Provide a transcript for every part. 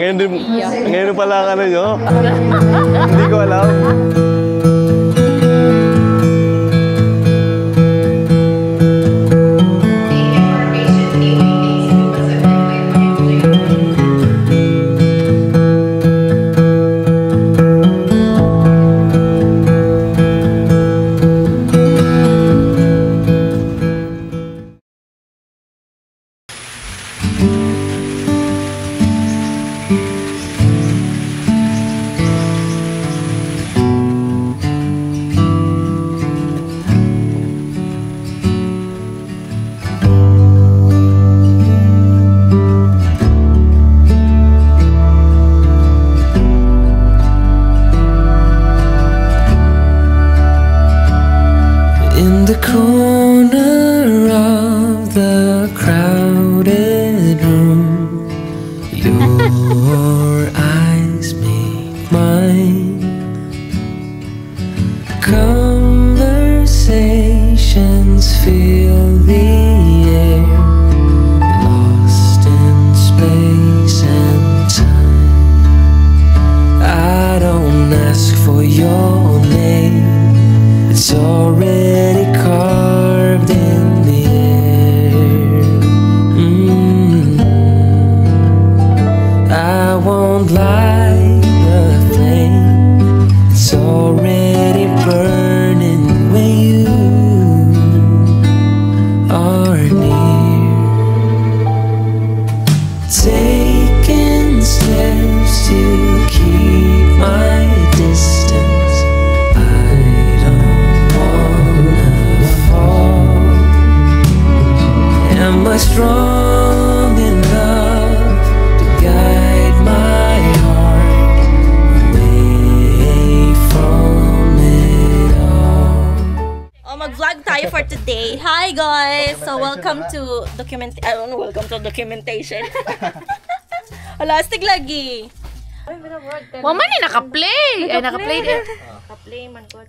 Ngayon pala ang ano nyo? Hindi ko alam. Conversations fill the air, lost in space and time. I don't ask for your name, it's already carved in the air. I won't light a flame, it's already burning when you are near. Taking steps to keep my distance, I don't wanna fall. Am I strong enough to guide my heart away from it all? Mag-vlog tayo for today. Hi guys! So welcome to documentation. Hala, astig lagi. Mama ni naka-play. Ay, naka-play din. Naka-play man ko.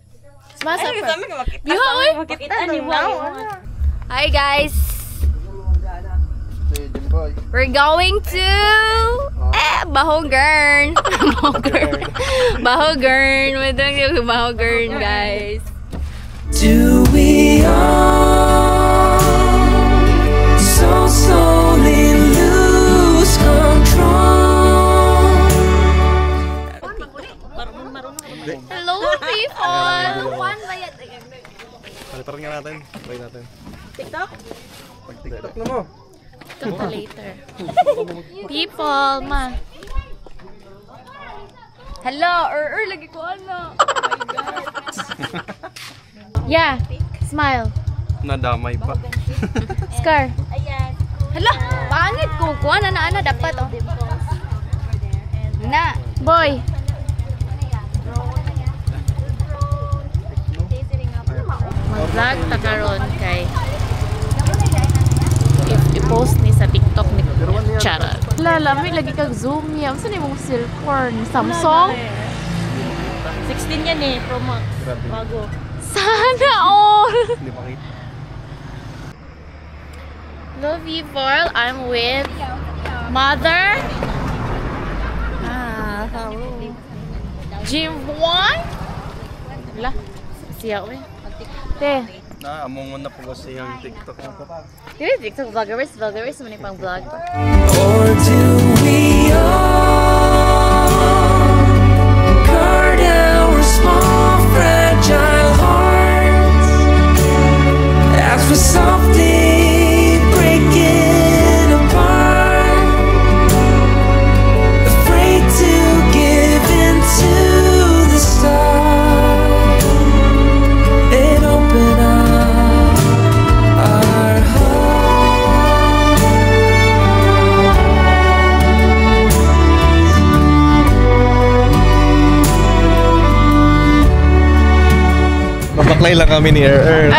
Smasa pa. Biho, oy! Makita ni mo. Hi guys! We're going to Bahogern. Bahogern. Madang yung Bahogern, guys. Do we all so slowly lose control? Hello, people! Palitan nga natin. Try natin. TikTok? Pag-TikTok na mo. Talk to later. People, ma. Hello, lagi ko ano. Oh my God. Yeah, smile. Nadamay pa. Scar. Ayan. Hala, pangit ko. Kuha na dapat oh. Na, boy. Mag-vlog ta karon kay i-post ni sa TikTok ni Chara. Lala, may lagi kag zoom niya. Saan yung cellphone? Samsung? 16 yan eh, Pro Max. Bago. Sana all! Hindi makita. Love you, Varl. I'm with Mother. Jim Juan. Wala. Siya ko eh. Te. Among na po kasi yung TikTok na po. Dili TikTok vloggers man yung pang vlog. Or do we all guard our small fragile hearts as we're softly breaking apart, afraid to give in to the stars and open up our hearts. Mabaklay lang kami ni Er.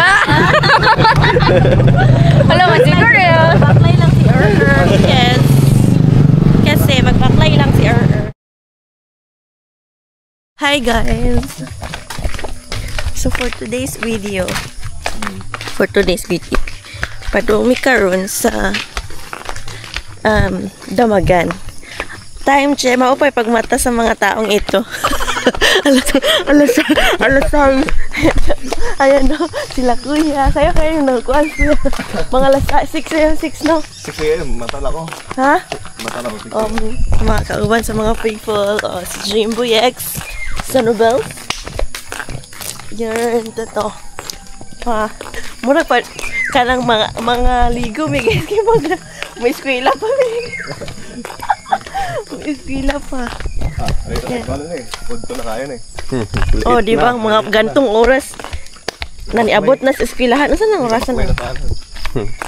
Hello, siguro yun. Magbaklay lang si Yes. Kasi magbaklay lang si Hi guys! So for today's video, padumi karon sa Damagan. Time check. Maupay pagmata sa mga taong ito. alas. Ayan no, sila kuya. Kaya yung nagkuhan sila. Mga alas 6 na 6 no? 6 a.m. Matala ko. Ha? Matala ko. Mga kauban sa mga people. Si Jimbo X. Sa Nobel. Yan, ito. Mura pa. Kanang mga ligo. May guys, may eskwela pa. May eskwela pa. Punto na kaya na Oh, di ba? Mga gantong oras. Naniabot na sa eskwelahan. Saan ang orasan na?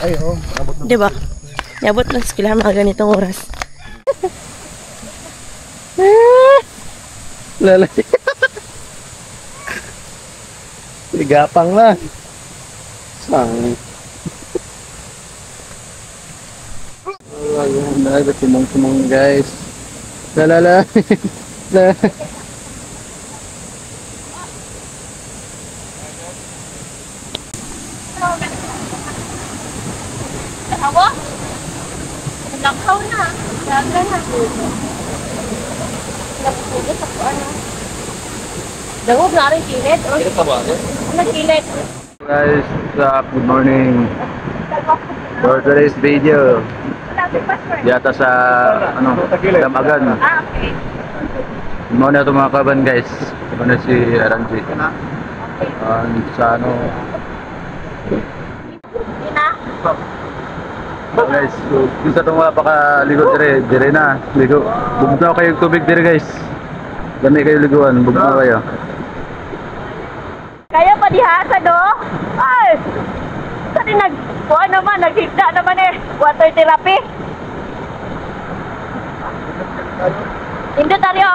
Ay, oo. Di ba? Niabot na sa eskwelahan mga ganitong oras. Lalaki. Ligapang na. Sang. Ayun, dahil sumong guys. Lalala. Awa? Nakaw na. Daga na. Napulit ako ano. Dagog na rin kilit. Ano kilit? Guys, good morning. For today's video, yata sa Damagan. Okay. Muna ito mga kaban guys. Muna si Aranji. Sa guys, isa itong mapakaligo dire na. Ligo. Bugnaw kayo tubig dire guys. Dami kayo liguan. Bugnaw kayo. Kaya pa dihasa do? Ay! Saan kuha naman, naghigda naman water therapy. Hindi tayo.